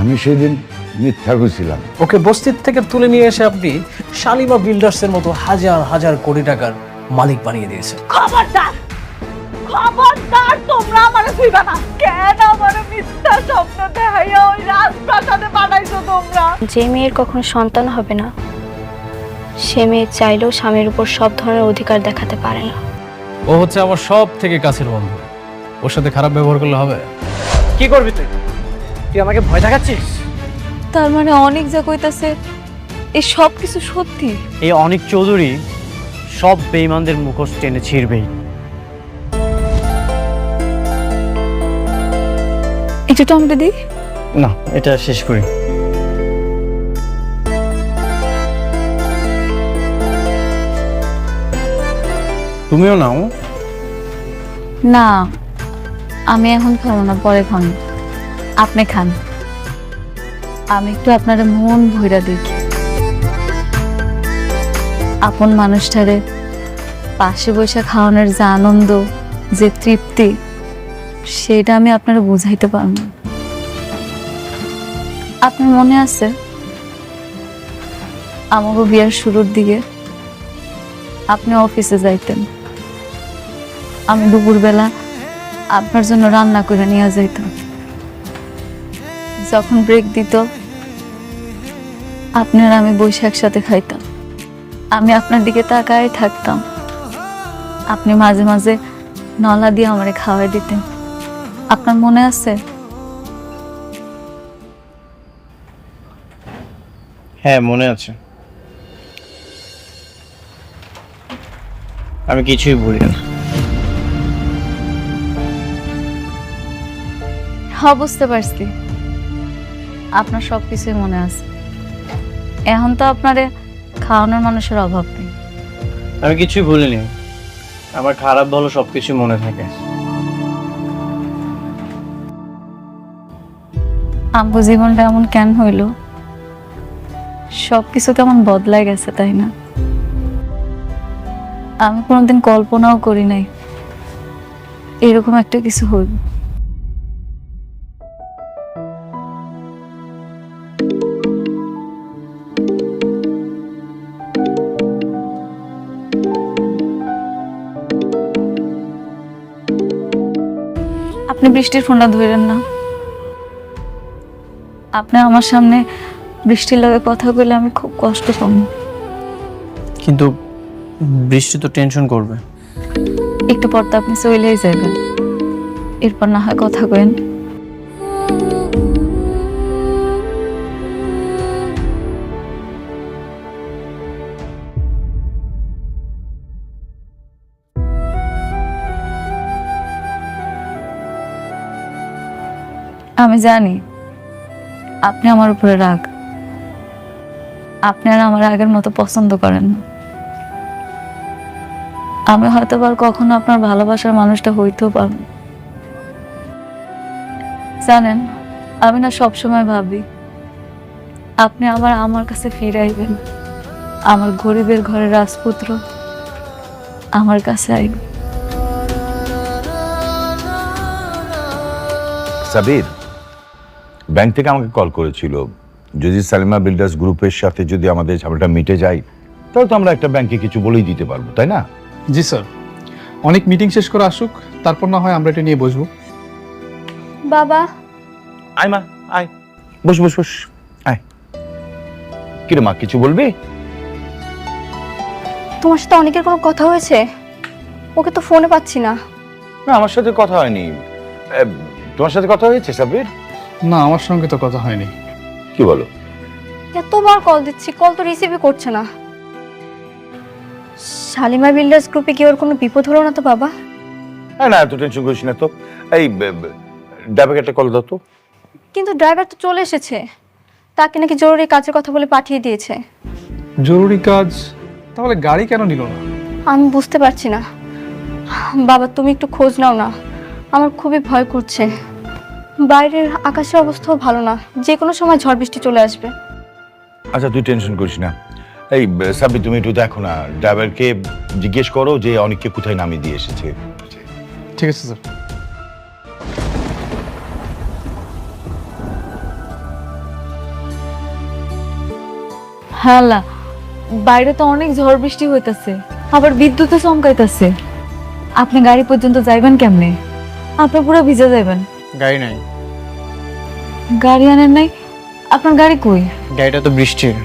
আমি সেদিন মিথ্যা কইছিলাম। ওকে বস্তির থেকে তুলে নিয়ে এসে আপনি শালিমা বিল্ডার্সের মতো হাজার হাজার কোটি টাকার মালিক বানিয়ে দিয়েছেন। খবরদার, খবরদার, তোমরা আমারে ছুঁইবা না। কেন আমারে মিথ্যা স্বপ্ন দেখাইয়া ওই রাজপ্রাসাদে বানাইছো তোমরা? যে মেয়ের কখনো সন্তান হবে না, সে মেয়ে চাইলেও স্বামীর উপর সব ধরনের অধিকার দেখাতে পারে না। ও হচ্ছে আমার সব থেকে কাছের বন্ধু, ওর সাথে খারাপ ব্যবহার করলে হবে? কি করবি তুই? তুই আমাকে ভয় দেখাচ্ছিস? তার মানে অনেক যা কইতাছে এই সব কিছু সত্যি? এই অনিক চৌধুরী সব বেঈমানদের মুখোশ টেনে ছিঁড়বেই। একটু টমেটো দি। না, এটা শেষ করি। তুমিও নাও। না, আমি এখন খাবো না, পরে খান। আপনি খান, আমি একটু আপনার মন ভইরা দেখি। আপন মানুষটারে পাশে বসে খাওয়ানোর যে আনন্দ, যে তৃপ্তি, সেটা আমি আপনারা বুঝাইতে পারব না। আপনার মনে আছে আমাকে বিয়ার শুরুর দিকে আপনি অফিসে যাইতেন, আমি দুপুরবেলা আপনার জন্য রান্না করে নিয়ে যাইতাম। যখন ব্রেক দিত আপনার আমি বসে একসাথে খাইতাম। আমি আপনার দিকে তাকায় থাকতাম, আপনি মাঝে মাঝে নলা দিয়ে আমারে খাওয়াই দিতেন। আপনার মনে আছে? হ্যাঁ, মনে আছে। আমি কিছুই ভুলি না। হ্যাঁ, বুঝতে পারছি, আপনার সবকিছুই মনে আছে। এখন তো আপনারে খাওয়ানোর মানুষের অভাব নেই। আমি কিছুই ভুলিনি। আমার খারাপ ভালো সবকিছু মনে থাকে। আম্বু জীবনটা এমন কেন হইল? সবকিছু কেমন বদলায় গেছে, তাই না? আমি কোনোদিন কল্পনাও করি নাই এরকম একটা কিছু হইল। আপনি বৃষ্টির ফোনটা ধরেন না। আপনি আমার সামনে বৃষ্টির লগে কথা বলে আমি খুব কষ্ট পাবো। কিন্তু বৃষ্টি তো টেনশন করবে। একটু পর তো আপনি চলেই যাবেন, এরপর না হয় কথা কইন। আমি জানি আপনি আমার উপরে রাগ, আপনি আর আমার আগের মতো পছন্দ করেন না। আমি হয়তো আর কখনো আপনার ভালোবাসার মানুষটা হইতেও পারব। জানেন, আমি না সবসময় ভাবি আপনি আবার আমার কাছে ফিরে আইবেন, আমার গরিবের ঘরের রাজপুত্র আমার কাছে আইবে। সাবির ব্যাংক থেকে আমাকে কল করেছিল, যদি সালিমা বিল্ডার্স গ্রুপের সাথে যদি আমাদের ঝামেলাটা মিটে যায় তাহলে তো আমরা একটা ব্যাংকে কিছু বলেই দিতে পারবো, তাই না? জি স্যার, অনেক মিটিং শেষ করে আসুক, তারপর না হয় আমরা এটা নিয়ে বসবো। বাবা, আয় মা, আয়, বস বস বস, আয়। কিরে মা, কিছু বলবি? তোমার সাথে অনেকের কোনো কথা হয়েছে? ওকে তো ফোনে পাচ্ছি না। না, আমার সাথে কথা হয়নি। তোমার সাথে কথা হয়েছে সাবির? না, আমার সঙ্গে তো কথা হয়নি। কি বলো? এতবার কল দিচ্ছি, কল তো রিসিভই করছে না। শালিমা বিল্ডার্স গ্রুপে কি ওর কোনো বিপদ হলো না তো বাবা? না, এত টেনশন করিস না তো। এই ডাবে একটা কল দাও তো। কিন্তু ড্রাইভার তো চলে এসেছে, তাকে নাকি জরুরি কাজের কথা বলে পাঠিয়ে দিয়েছে। জরুরি কাজ? তাহলে গাড়ি কেন নিল না? আমি বুঝতে পারছি না বাবা, তুমি একটু খোঁজ নাও না, আমার খুবই ভয় করছে। বাইরের আকাশের অবস্থাও ভালো না, যে কোনো সময় ঝড় বৃষ্টি চলে আসবে। আচ্ছা, তুই টেনশন করিস না। এই সাবির, তুমি একটু দেখো না, ড্রাইভারকে জিজ্ঞেস করো যে অনেককে কোথায় নামিয়ে দিয়ে এসেছে। ঠিক আছে স্যার। হালা, বাইরে তো অনেক ঝড় বৃষ্টি হইতাছে, আবার বিদ্যুৎও চমকাইতাছে। আপনি গাড়ি পর্যন্ত যাইবেন কেমনে? আপনি পুরো ভিজে যাইবেন। গাড়ি নাই। গাড়ি আনেন নাই? আপনার গাড়ি কই? গাড়িটা তো বৃষ্টির।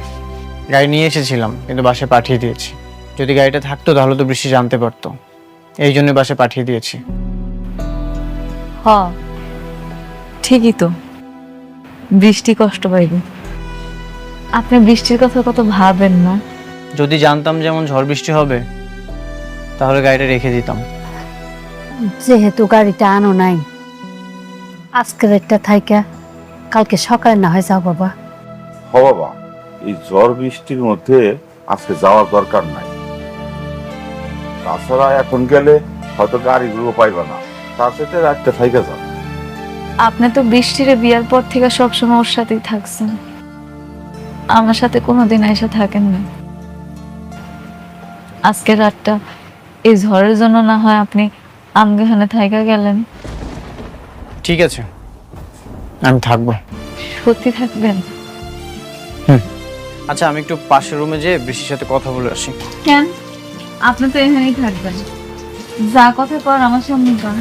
গাড়ি নিয়ে এসেছিলাম কিন্তু বাসায় পাঠিয়ে দিয়েছি। যদি গাড়িটা থাকতো তাহলে তো বৃষ্টি জানতে পারতো, এই জন্য বাসায় পাঠিয়ে দিয়েছি। হ, ঠিকই তো, বৃষ্টি কষ্ট পাইবে। আপনি বৃষ্টির কথা কত ভাবেন না? যদি জানতাম যেমন ঝড় বৃষ্টি হবে তাহলে গাড়িটা রেখে দিতাম। যেহেতু গাড়িটা আনো নাই, আজকের একটা থাইকা কালকে সকালে না হয় যাও বাবা। হ বাবা, এই ঝড় বৃষ্টির মধ্যে আজকে যাওয়ার দরকার নাই। তাছাড়া এখন গেলে হয়তো গাড়িগুলো পাইবা না, তার সাথে রাতটা থাইকা যাও। আপনি তো বৃষ্টির বিয়ার পর থেকে সবসময় ওর সাথেই থাকছেন, আমার সাথে কোনোদিন এসে থাকেন না। আজকের রাতটা এই ঝড়ের জন্য না হয় আপনি আমগেখানে থাইকা গেলেন। ঠিক আছে, আমি থাকবো। সত্যি থাকবেন? আচ্ছা, আমি একটু পাশের রুমে যেয়ে বৃষ্টির সাথে কথা বলে আসি। কেন? আপনি তো এখানেই থাকবেন, যা কথা কর আমার সামনে কর।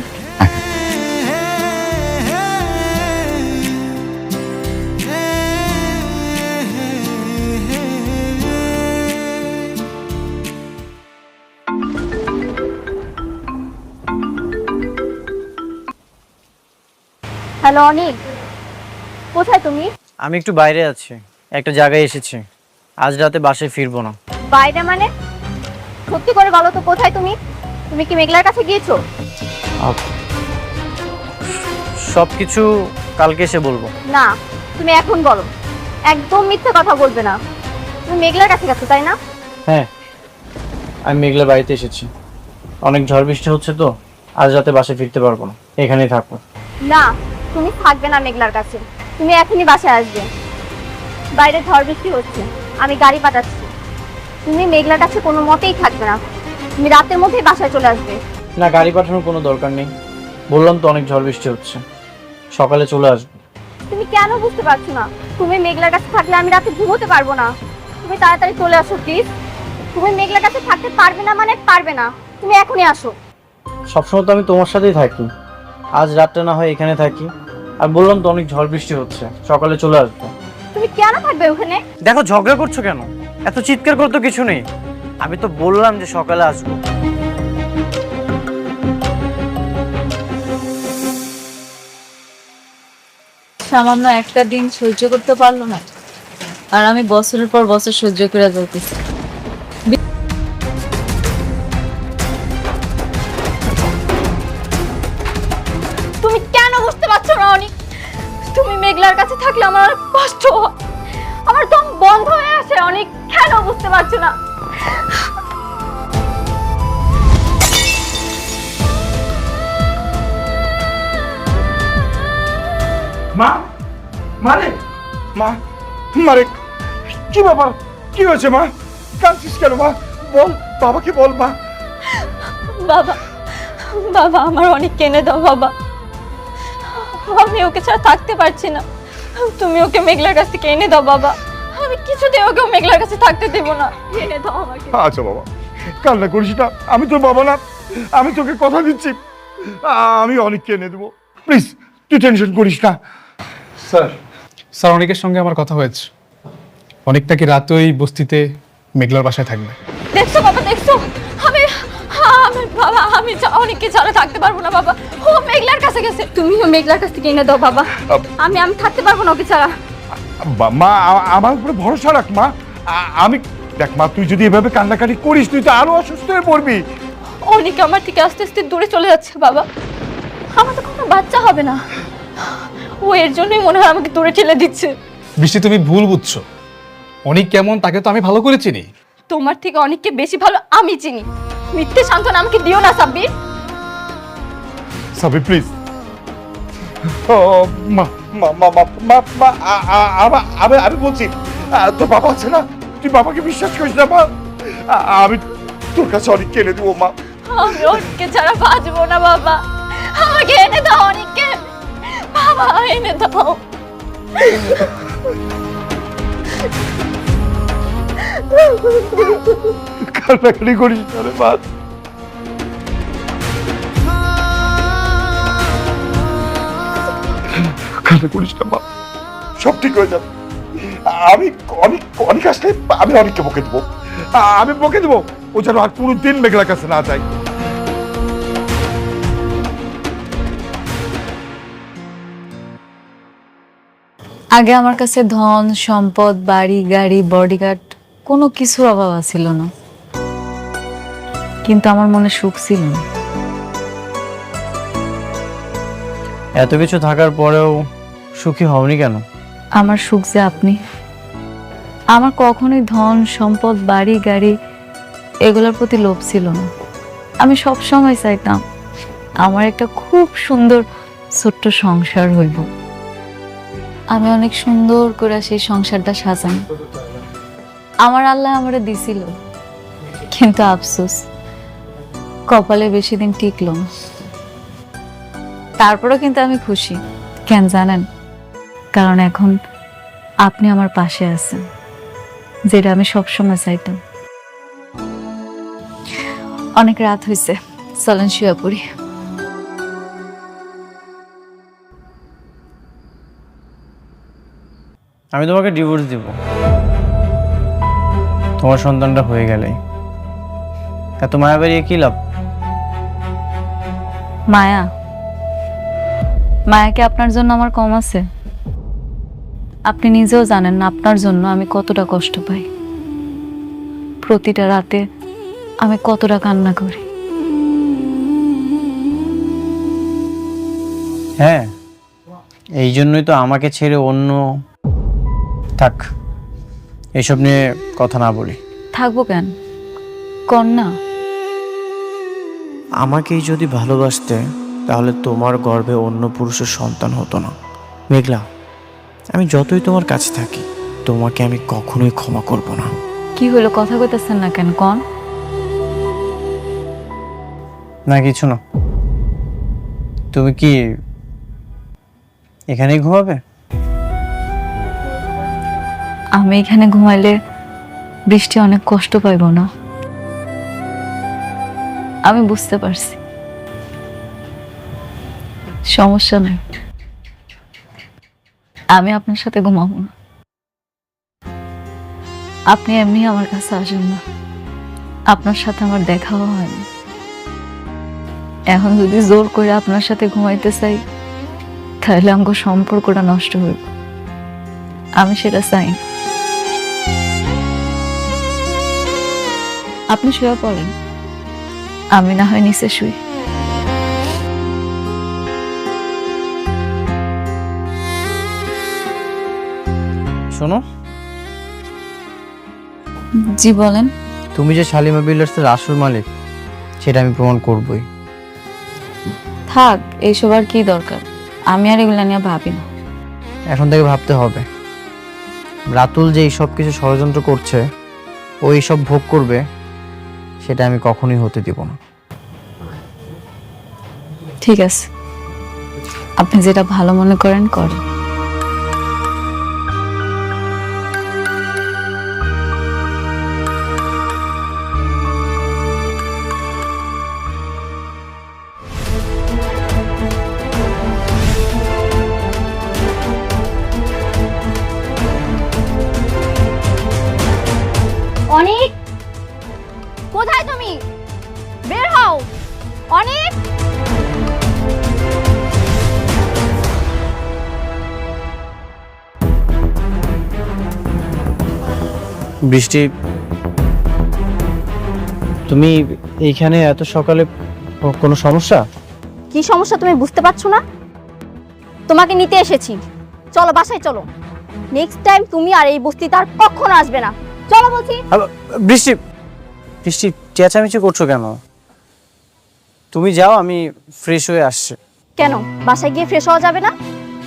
হ্যালো অনিক, কোথায় তুমি? আমি একটু বাইরে আছি, একটা জায়গায় এসেছি। আজ রাতে বাসায় ফিরবো না। বাইরে মানে? সত্যি করে বলো তো কোথায় তুমি? তুমি কি মেঘলার কাছে গিয়েছো? সবকিছু কালকে এসে বলবো। না, তুমি এখন বলো। একদম মিথ্যে কথা বলবে না। তুমি মেঘলার কাছে গেছো তাই না? হ্যাঁ, আমি মেঘলার বাড়িতে এসেছি। অনেক ঝড় বৃষ্টি হচ্ছে তো আজ রাতে বাসায় ফিরতে পারবো না, এখানেই থাকবো। না, তুমি থাকবে না মেঘলার কাছে। তুমি এখনই বাসায় আসবে। বাইরে ঝড় বৃষ্টি হচ্ছে, আমি গাড়ি পাঠাচ্ছি। তুমি মেঘলার কাছে কোনো মতেই থাকবে না। তুমি রাতের মধ্যেই বাসায় চলে আসবে। না, গাড়ি পাঠানোর কোনো দরকার নেই। বললাম তো অনেক ঝড় বৃষ্টি হচ্ছে, সকালে চলে আসবো। তুমি কেন বুঝতে পারছো না? তুমি মেঘলার কাছে থাকলে আমি রাতে ঘুমোতে পারবো না। তুমি তাড়াতাড়ি চলে আসো প্লিজ। তুমি মেঘলার কাছে থাকতে পারবে না মানে পারবে না। তুমি এখনই আসো। সবসময় তো আমি তোমার সাথেই থাকি, আজ রাতটা না হয় এখানে থাকি। আর বললাম তো অনেক ঝড় বৃষ্টি হচ্ছে, সকালে চলে আসবো। তুমি কেন থাকবে ওখানে? দেখো, ঝগড়া করছো কেন? এত চিৎকার করে তো কিছু নেই। আমি তো বললাম যে সকালে আসবো। সামান্য একটা দিন সহ্য করতে পারলো না, আর আমি বছরের পর বছর সহ্য করে যাইতেছি। তুমি কেন বুঝতে পারছো না অনিক? তুমি মেঘলার কাছে থাকলে আমার অনেক কষ্ট হয়, আমার দম বন্ধ হয়ে আসে। অনিক, কেন বুঝতে পারছো না? মা, মারে, মা, মারে, কি ব্যাপার? কি হয়েছে মা? কাঁদছিস কেন মা? বল, বাবাকে বল মা। বাবা, বাবা আমার অনেক কেনে দাও বাবা। আমি ওকে ছাড়া থাকতে পারছি না। তুমি ওকে মেঘলার কাছ থেকে এনে দাও বাবা। আমি কিছুতেই ওকে মেঘলার কাছে থাকতে দেব না। এনে দাও আমাকে। আচ্ছা বাবা, কান্না করিস না, আমি তোর বাবা না, আমি তোকে কথা দিচ্ছি, আমি অনেককে এনে দেবো। প্লিজ তুই টেনশন করিস না। স্যার, অনেকের সঙ্গে আমার কথা হয়েছে। অনেক নাকি রাতে ওই বস্তিতে মেঘলার বাসায় থাকবে। দেখছো বাবা, দেখছো? আমি আমি বাবা, আমি অনেককে ছাড়া থাকতে পারবো না বাবা। ও মেঘলার কাছে গেছে। তুমিও মেঘলার কাছ থেকে এনে দাও বাবা। আমি থাকতে পারবো না ওকে ছাড়া। মা, আমার উপরে ভরসা রাখ মা। আমি দেখ মা, তুই যদি এভাবে কান্নাকাটি করিস তুই তো আরো অসুস্থ হয়ে পড়বি। অনেক আমার থেকে আস্তে আস্তে দূরে চলে যাচ্ছে বাবা। আমার তো কোনো বাচ্চা হবে না। ও এর জন্যই মনে হয় আমাকে দূরে ঠেলে দিচ্ছে। বৃষ্টি, তুমি ভুল বুঝছো। অনেক কেমন তাকে তো আমি ভালো করে চিনি। তোমার থেকে অনেককে বেশি ভালো আমি চিনি। মিথ্যে সান্ত্বনা আমাকে দিও না সাব্বির। সাবি প্লিজ। মা মা মা মা মা মা আমি বলছি, তোর বাবা আছে না, তুই বাবাকে বিশ্বাস করিস না মা। আমি তোর কাছে অনেক এনে দেবো মা। আমি অনেককে ছাড়া বাঁচবো না বাবা। আমাকে এনে দাও অনেককে বাবা, এনে দাও। কান্নাকাটি করিস না রে মা। কান্না করিস না মা, সব ঠিক হয়ে যাবে। আমি অনেক অনেক আসলে আমি অনেককে বকে দেবো, আমি বকে দেবো, ও যেন আর কোনোদিন মেঘলার কাছে না যায়। আগে আমার কাছে ধন সম্পদ বাড়ি গাড়ি বডিগার্ড কোনো কিছুর অভাব ছিল না, কিন্তু আমার মনে সুখ ছিল না। এত কিছু থাকার পরেও সুখী হওনি কেন? আমার সুখ যে আপনি। আমার কখনোই ধন সম্পদ বাড়ি গাড়ি এগুলোর প্রতি লোভ ছিল না। আমি সব সময় চাইতাম আমার একটা খুব সুন্দর ছোট্ট সংসার হইব। আমি অনেক সুন্দর করে সেই সংসারটা সাজাই। আমার আল্লাহ আমারে দিছিল, কিন্তু আফসোস কপালে বেশি দিন টিকলো না। তারপরেও কিন্তু আমি খুশি, কেন জানেন? কারণ এখন আপনি আমার পাশে আছেন, যেটা আমি সবসময় চাইতাম। অনেক রাত হয়েছে, চলেন শুয়ে পড়ি। আমি তোমাকে ডিভোর্স দিব তোমার সন্তানটা হয়ে গেলে। এত মায়া বাড়িয়ে কি লাভ? মায়া মায়া কি আপনার জন্য আমার কম আছে? আপনি নিজেও জানেন না আপনার জন্য আমি কতটা কষ্ট পাই। প্রতিটা রাতে আমি কতটা কান্না করি। হ্যাঁ, এই জন্যই তো আমাকে ছেড়ে অন্য। থাক, এসব নিয়ে কথা না বলি। থাকবো কেন, কন্যা? আমাকেই যদি ভালোবাসতে তাহলে তোমার গর্ভে অন্য পুরুষের সন্তান হতো না। মেঘলা, আমি যতই তোমার কাছে থাকি তোমাকে আমি কখনোই ক্ষমা করব না। কি হলো, কথা কইতেছেন না কেন? কন। না কিছু না। তুমি কি এখানেই ঘুমাবে? আমি এখানে ঘুমাইলে বৃষ্টি অনেক কষ্ট পাইব না? আমি বুঝতে পারছি, সমস্যা নেই। আমি আপনার সাথে ঘুমাবো না। আপনি এমনি আমার কাছে আসেন না, আপনার সাথে আমার দেখাও হয়নি। এখন যদি জোর করে আপনার সাথে ঘুমাইতে চাই তাহলে আমাকে সম্পর্কটা নষ্ট হইব। আমি সেটা চাই না। আপনি শুয়ে পড়েন, আমি না হয় নিচে শুই। শোনো, জি বলেন। তুমি যে শালিমা বিল্ডার্সের আসল মালিক সেটা আমি প্রমাণ করবই। থাক, এইসব আর কি দরকার? আমি আর এগুলা নিয়ে ভাবি না। এখন থেকে ভাবতে হবে। রাতুল যে এই সব কিছু ষড়যন্ত্র করছে, ও এইসব ভোগ করবে, সেটা আমি কখনোই হতে দিব না। ঠিক আছে, আপনি যেটা ভালো মনে করেন করেন। অনেক, কোথায় তুমি? বের হও অনেক। বৃষ্টি, তুমি এইখানে এত সকালে? কোনো সমস্যা? কি সমস্যা তুমি বুঝতে পারছো না? তোমাকে নিতে এসেছি, চলো বাসায় চলো। নেক্সট টাইম তুমি আর এই বস্তিতে আর কখনো আসবে না। চলো বলছি। বৃষ্টি, বৃষ্টি চেঁচামেচি করছো কেন? তুমি যাও, আমি ফ্রেশ হয়ে আসছি। কেন বাসায় গিয়ে ফ্রেশ হওয়া যাবে না?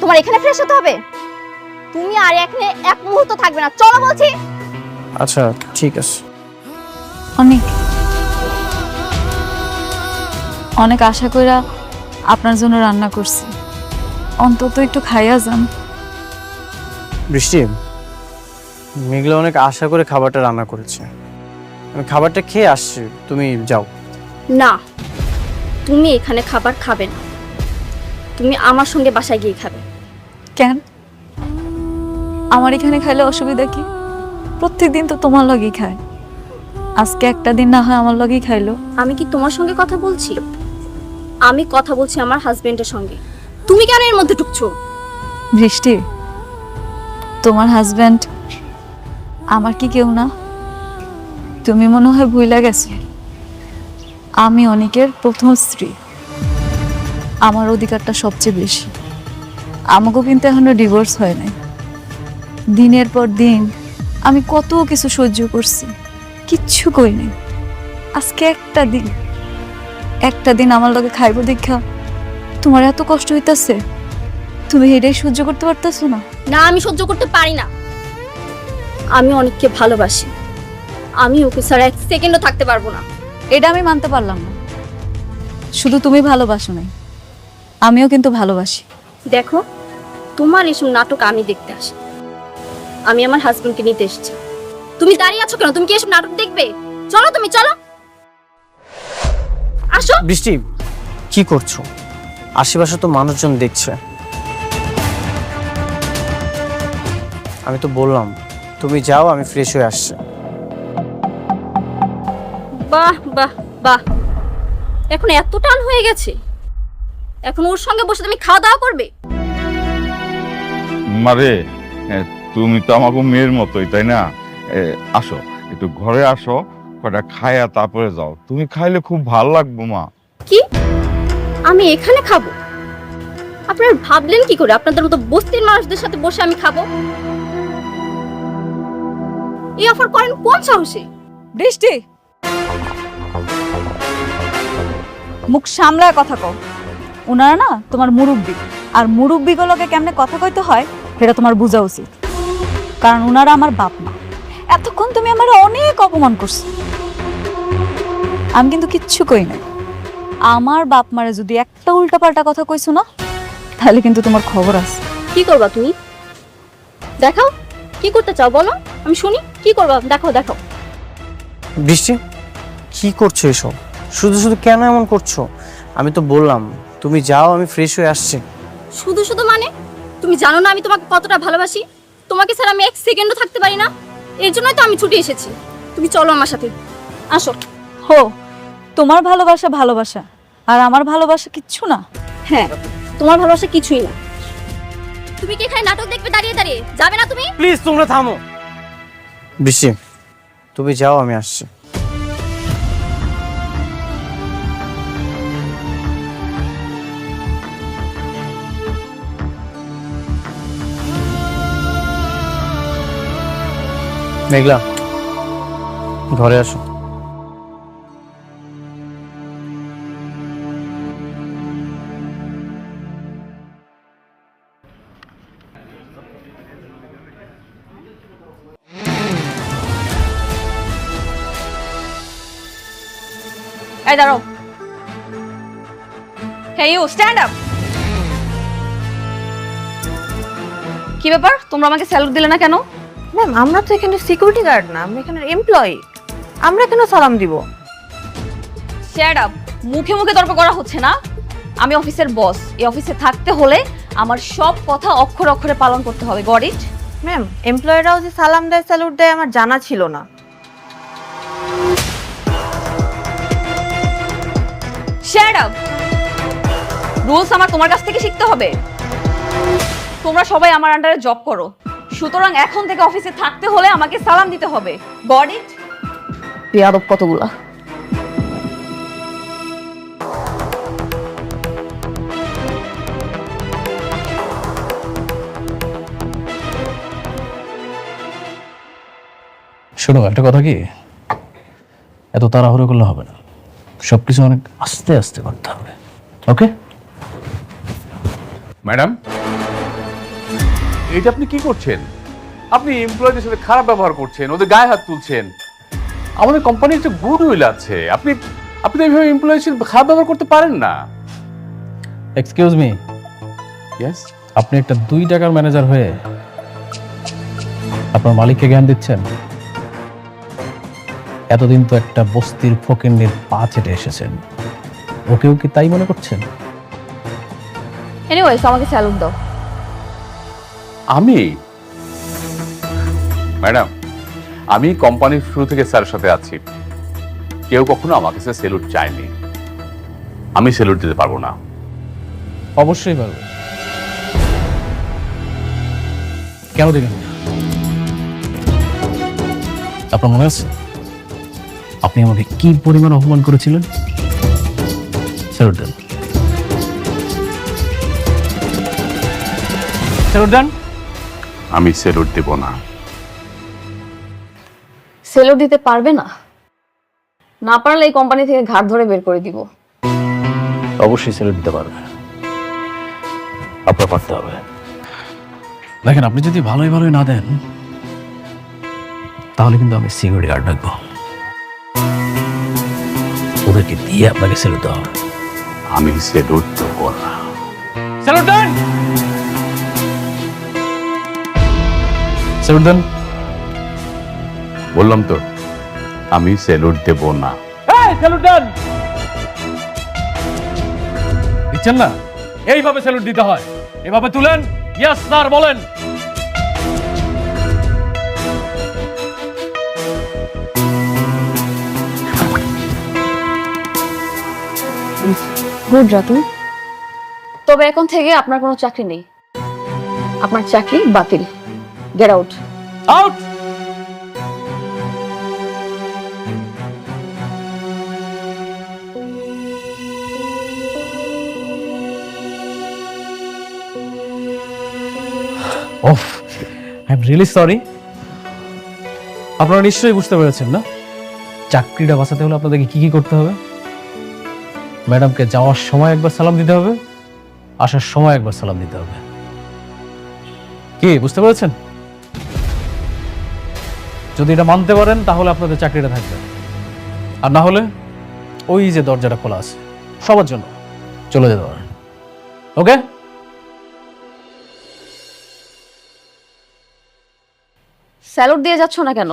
তোমার এখানে ফ্রেশ হতে হবে। তুমি আর এখানে এক মুহূর্ত থাকবে না, চলো বলছি। আচ্ছা ঠিক আছে। অনেক অনেক আশা কইরা আপনার জন্য রান্না করছি, অন্তত একটু খাইয়া যান। বৃষ্টি, মেঘলা অনেক আশা করে খাবারটা রান্না করেছে। আমি খাবারটা খেয়ে আসছি, তুমি যাও। না, তুমি এখানে খাবার খাবে না, তুমি আমার সঙ্গে বাসায় গিয়ে খাবে। কেন? আমার এখানে খাইলে অসুবিধা কি? প্রত্যেকদিন তো তোমার লগেই খায়, আজকে একটা দিন না হয় আমার লগেই খাইলো। আমি কি তোমার সঙ্গে কথা বলছি? আমি কথা বলছি আমার হাজবেন্ডের সঙ্গে। তুমি কেন এর মধ্যে ঢুকছো? বৃষ্টি, তোমার হাজবেন্ড আমার কি কেউ না? তুমি মনে হয় ভুইলা গেছো, আমি অনেকের প্রথম স্ত্রী, আমার অধিকারটা সবচেয়ে বেশি। আমাকেও কিন্তু এখনো ডিভোর্স হয় নাই। দিনের পর দিন আমি কত কিছু সহ্য করছি, কিচ্ছু কই নাই। আজকে একটা দিন আমার লগে খাইব দেখা তোমার এত কষ্ট হইতাছে, তুমি এটাই সহ্য করতে পারতেছো না? না, আমি সহ্য করতে পারি না। আমি অনেককে ভালোবাসি, আমি ওকে ছাড়া এক সেকেন্ডও থাকতে পারবো না। এটা আমি মানতে পারলাম না। শুধু তুমি ভালোবাসো নাই, আমিও কিন্তু ভালোবাসি। দেখো, তোমার এসব নাটক আমি দেখতে আসি, আমি আমার হাজবেন্ডকে নিতে এসেছি। তুমি দাঁড়িয়ে আছো কেন? তুমি কি এসব নাটক দেখবে? চলো, তুমি চলো, আসো। বৃষ্টি, কি করছো? আশেপাশে তো মানুষজন দেখছে। আমি তো বললাম তুমি যাও, আমি ফ্রেশ হয়ে আসছি। বাহ বাহ বাহ, এখন এত টান হয়ে গেছে, এখন ওর সঙ্গে বসে তুমি খাওয়া দাওয়া করবে? মারে, তুমি তো আমাকে মেয়ের মতোই, তাই না? আসো, একটু ঘরে আসো, কটা খায়া তারপরে যাও। তুমি খাইলে খুব ভালো লাগবে মা। কি? আমি এখানে খাবো? আপনারা ভাবলেন কি করে আপনাদের মতো বস্তির মানুষদের সাথে বসে আমি খাবো? এই অফার করেন কোন সাহসে? বৃষ্টি, মুখ সামলায় কথা কও। ওনারা না তোমার মুরব্বী, আর মুরব্বীগুলোকে কেমনে কথা কইতে হয় সেটা তোমার বোঝা উচিত, কারণ ওনারা আমার বাপ মা। এতক্ষণ তুমি আমার অনেক অপমান করছো, আমি কিন্তু কিচ্ছু কই নাই। আমার বাপ মারে যদি একটা উল্টাপাল্টা কথা কইছো না, তাহলে কিন্তু তোমার খবর আছে। কি করবা তুমি? দেখাও, কি করতে চাও বলো, আমি শুনি। কি করবা? দেখাও দেখাও। বৃষ্টি, কি করছো এসব? শুধু শুধু কেন এমন করছো? আমি তো বললাম তুমি যাও, আমি ফ্রেশ হয়ে আসছি। শুধু শুধু মানে? তুমি জানো না আমি তোমাকে কতটা ভালোবাসি? তোমাকে ছাড়া আমি এক সেকেন্ডও থাকতে পারি না। এর জন্যই তো আমি ছুটে এসেছি। তুমি চলো আমার সাথে, আসো। হো, তোমার ভালোবাসা ভালোবাসা, আর আমার ভালোবাসা কিচ্ছু না। হ্যাঁ, তোমার ভালোবাসা কিছুই না। তুমি কি এখানে নাটক দেখবে দাঁড়িয়ে দাঁড়িয়ে? যাবে না তুমি? প্লিজ তোমরা থামো। বৃষ্টি, তুমি যাও, আমি আসছি। মেঘলা, ঘরে আসো। এই দাঁড়াও। Hey you, stand up. কি ব্যাপার, তোমরা আমাকে স্যালুট দিলে না কেন? ম্যাম, আমরা তো এখানে সিকিউরিটি গার্ড না, আমরা এখানে এমপ্লয়ি, আমরা কেন সালাম দিব? Stand up. মুখে মুখে তর্ক করা হচ্ছে না। আমি অফিসের বস, এই অফিসে থাকতে হলে আমার সব কথা অক্ষরে অক্ষরে পালন করতে হবে। Got it? ম্যাম, এমপ্লয়িরাও যে সালাম দেয়, স্যালুট দেয়, আমার জানা ছিল না। Shut up. রুলস আমার তোমার কাছ থেকে শিখতে হবে। তোমরা সবাই আমার আন্ডারে জব করো, সুতরাং এখন থেকে অফিসে থাকতে হলে আমাকে সালাম দিতে হবে। Got it? বেয়াদব কতগুলা। শোনো, একটা কথা কি, এত তাড়াহুড়ো করলে হবে না, সবকিছু অনেক আস্তে আস্তে করতে হবে। ওকে ম্যাডাম, এটা আপনি কি করছেন? আপনি এমপ্লয়ীদের সাথে খারাপ ব্যবহার করছেন, ওদের গায়ে হাত তুলছেন। আমাদের কোম্পানির একটা গুড উইল আছে, আপনি আপনি এইভাবে এমপ্লয়ীর সাথে খারাপ ব্যবহার করতে পারেন না। এক্সকিউজ মি, ইয়েস, আপনি একটা 2 টাকার ম্যানেজার হয়ে আপনার মালিককে জ্ঞান দিচ্ছেন? এতদিন তো একটা বস্তির ফকিন্নির পা চেটে এসেছেন, ওকেও কি তাই মনে করছেন? এনিওয়েজ আমাকে স্যালুট দাও। আমি ম্যাডাম, আমি কোম্পানির শুরু থেকে স্যারের সাথে আছি, কেউ কখনো আমার কাছে সেলুট চায়নি, আমি সেলুট দিতে পারবো না। অবশ্যই পারবে। কেন দিবেন না? আপনার মনে আছে আপনি আমাকে কি পরিমাণ অপমান করেছিলেন? স্যালুট দেন, স্যালুট দেন। আমি সেলুট দেব না। স্যালুট দিতে পারবে না? না পারলে এই কোম্পানি থেকে ঘাট ধরে বের করে দিব। অবশ্যই স্যালুট দিতে পারবে, আপনার পারতে হবে। দেখেন, আপনি যদি ভালোই ভালোই না দেন তাহলে কিন্তু আমি সিকিউরিটি গার্ড রাখবো, ওদেরকে দিয়ে আপনাকে স্যালুট দেওয়া হবে। আমি সেলুট দেব না। স্যালুট দেন, স্যালুট দেন। বললাম তো আমি সেলুট দেব না। স্যালুট দেন। দিচ্ছেন না? এইভাবে স্যালুট দিতে হয়, এভাবে তুলেন, ইয়েস স্যার বলেন। গুড রাতুল, তবে এখন থেকে আপনার কোনো চাকরি নেই, আপনার চাকরি বাতিল। Get out. Out. Of, I am really sorry. আপনারা নিশ্চয়ই বুঝতে পেরেছেন না, চাকরিটা বাঁচাতে হলে আপনাদেরকে কি কি করতে হবে? ম্যাডামকে যাওয়ার সময় একবার সালাম দিতে হবে, আসার সময় একবার সালাম দিতে হবে। কি বুঝতে পেরেছেন? যদি এটা মানতে পারেন তাহলে আপনাদের চাকরিটা থাকবে, আর না হলে ওই যে দরজাটা খোলা আছে সবার জন্য, চলে যেতে পারেন। ওকে? স্যালুট দিয়ে যাচ্ছ না কেন?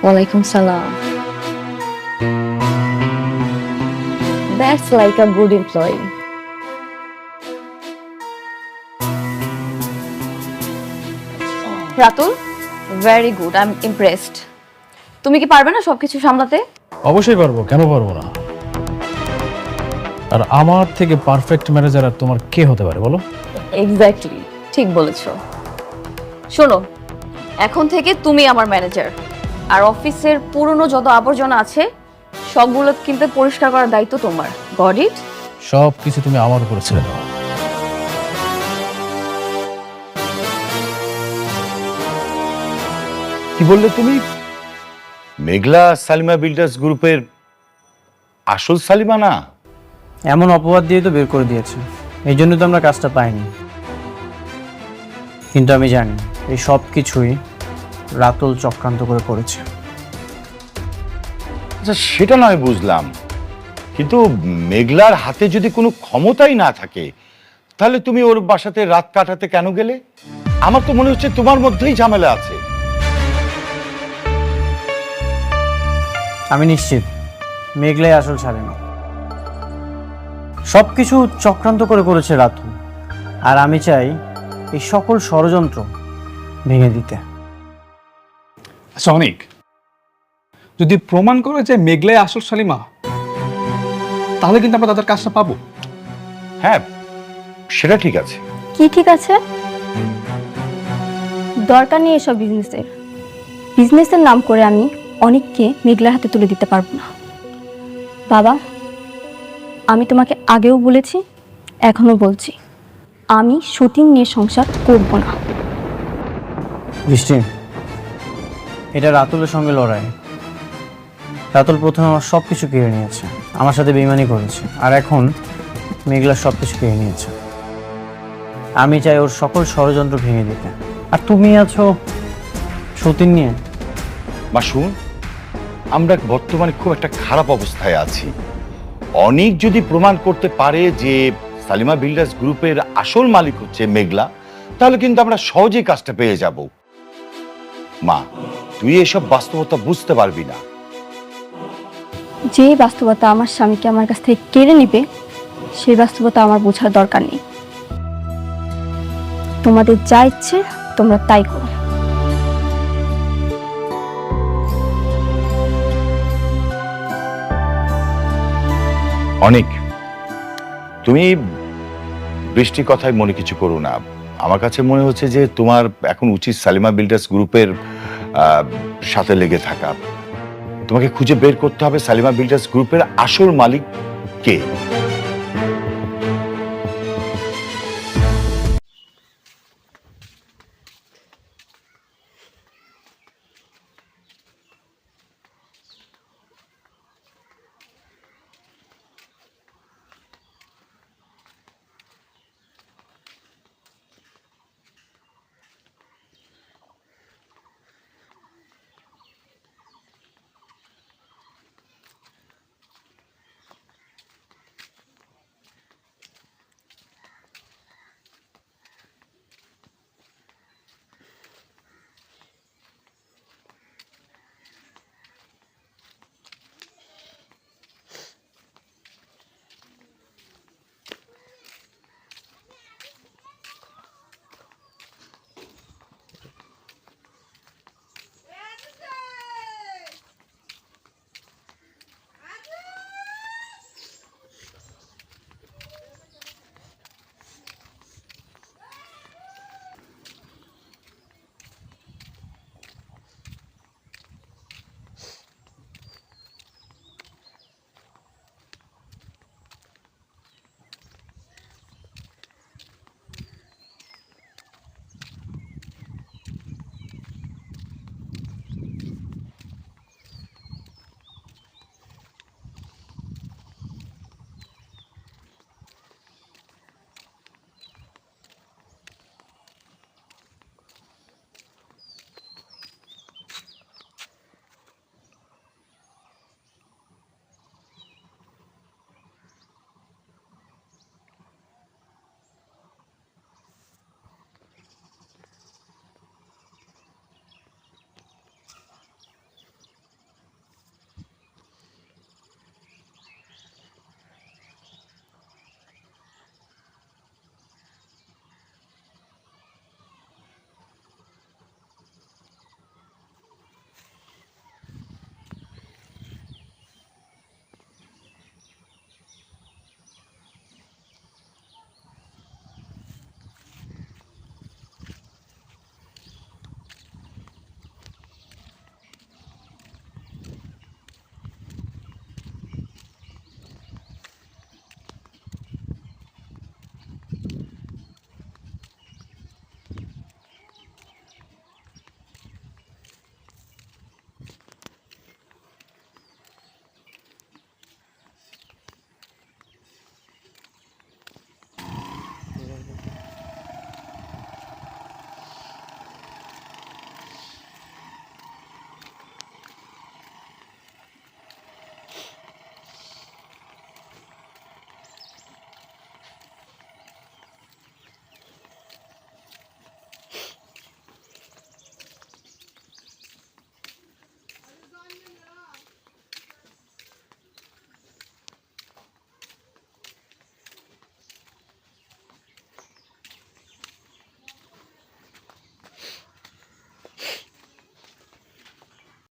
ওয়ালাইকুম সালাম। That's like a good employee. Ratul, very good, I am impressed. তুমি কি পারবে না সবকিছু সামলাতে? অবশ্যই পারবো, কেন পারবো না? আর আমার থেকে পারফেক্ট ম্যানেজার আর তোমার কে হতে পারে বলো? এক্স্যাক্টলি, ঠিক বলেছো। শোনো, এখন থেকে তুমি আমার ম্যানেজার, আর অফিসের পুরনো যত আবর্জনা আছে সবগুলো কিন্তু পরিষ্কার করার দায়িত্ব তোমার। Got it? সব কিছু তুমি আমার উপরে ছেড়ে দাও। কি বললে তুমি? মেঘলা সালিমা বিল্ডার্স গ্রুপের আসল সালিমা না? এমন অপবাদ দিয়ে তো বের করে দিয়েছে, এই জন্য তো আমরা কাজটা পাইনি। কিন্তু আমি জানি এই সব কিছুই রাতুল চক্রান্ত করে করেছে। আচ্ছা, সেটা নয় বুঝলাম, কিন্তু মেঘলার হাতে যদি কোনো ক্ষমতাই না থাকে তাহলে তুমি ওর বাসাতে রাত কাটাতে কেন গেলে? আমার তো মনে হচ্ছে তোমার মধ্যেই ঝামেলা আছে। আমি নিশ্চিত মেঘলাই আসল সালিমা। সবকিছু চক্রান্ত করে করেছে রাতুল, আর আমি চাই এই সকল ষড়যন্ত্র ভেঙে দিতে। আচ্ছা অনেক, যদি প্রমাণ করে যে মেঘলাই আসল সালিমা, তাহলে কিন্তু আমরা তাদের কাজটা পাবো। হ্যাঁ, সেটা ঠিক আছে। কি ঠিক আছে? দরকার নেই এসব বিজনেসের। বিজনেসের নাম করে আমি অনেককে মেঘলার হাতে তুলে দিতে পারবো না। বাবা, আমি তোমাকে আগেও বলেছি, এখনো বলছি, আমি শুটিং নিয়ে সংসার করব না। বৃষ্টি, এটা রাতুলের সঙ্গে লড়াই। রাতুল প্রথমে আমার সব কিছু কেড়ে নিয়েছে, আমার সাথে বেইমানি করেছে, আর এখন মেঘলার সব কিছু কেড়ে নিয়েছে। আমি চাই ওর সকল ষড়যন্ত্র ভেঙে দিতে। আর তুমি আছো সতীন নিয়ে। মা শুন, আমরা বর্তমানে খুব একটা খারাপ অবস্থায় আছি। অনেক যদি প্রমাণ করতে পারে যে সালিমা বিল্ডার্স গ্রুপের আসল মালিক হচ্ছে মেঘলা, তাহলে কিন্তু আমরা সহজেই কাজটা পেয়ে যাব। মা, তুই এসব বাস্তবতা বুঝতে পারবি না। যে বাস্তবতা আমার স্বামীকে আমার কাছ থেকে কেড়ে নিবে সেই বাস্তবতা আমার বোঝার দরকার নেই। তোমাদের যা ইচ্ছে তোমরা তাই করো। অনেক, তুমি বৃষ্টির কথায় মনে কিছু করো না। আমার কাছে মনে হচ্ছে যে তোমার এখন উচিত সালিমা বিল্ডার্স গ্রুপের সাথে লেগে থাকা। তোমাকে খুঁজে বের করতে হবে সালিমা বিল্ডার্স গ্রুপের আসল মালিক কে।